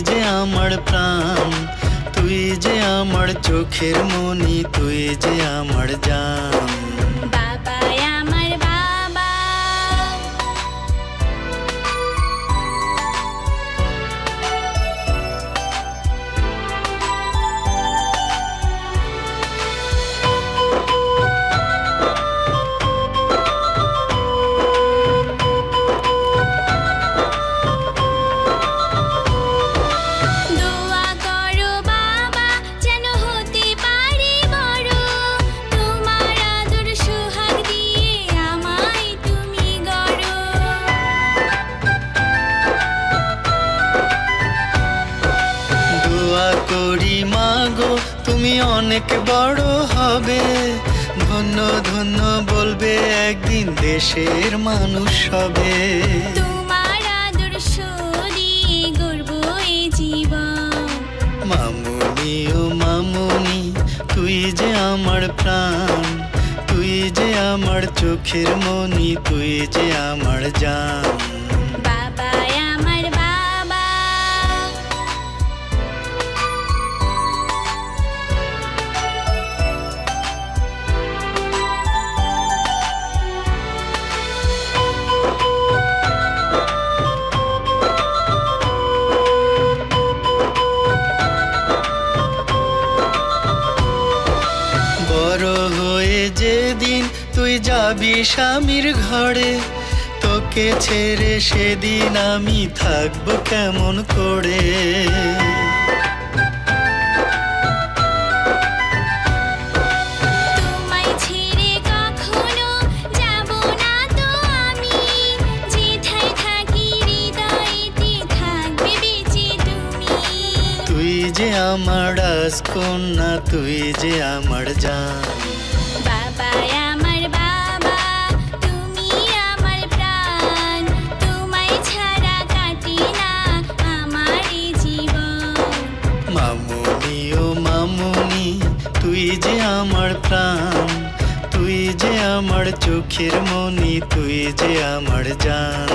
যে আমার প্রাণ, তুই যে আমার চোখের মনি, তুই যে আমার জান। বাবা আমার বাবা, দোয়া করো বাবা যেন হতে পারি বড়, তোমার আদর সোহাগ দিয়ে আমায় তুমি গড়ো। দোয়া করি মাগো তুমি অনেক বড় হবে, ধন্য ধন্য বলবে একদিন দেশের মানুষ হবে। তোমার আদর্শ দিয়ে গড়ব এই জীবন। মামুনি ও মামুনি, তুই যে আমার প্রাণ, তুই যে আমার চোখের মনি, তুই যে আমার জান। বাবা আমার বাবা, বড় হয়ে যেদিন তুই যাবি স্বামীর ঘরে, তোকে ছেড়ে সেদিন আমি থাকবো কেমন করে। তোমায় ছেড়ে কখনো যাব না তো আমি, যেথায় থাকি হৃদয়েতে থাকবে বেঁচে তুমি। তুই যে আমার রাজকন্যা, তুই যে আমার জান। বাবা আমার বাবা, তুমি আমার প্রাণ, তোমায় ছাড়া কাটে না আমার এই জীবন। মামুনি ও মামুনি, তুই যে আমার প্রাণ, তুই যে আমার চোখের মনি, তুই যে আমার জান।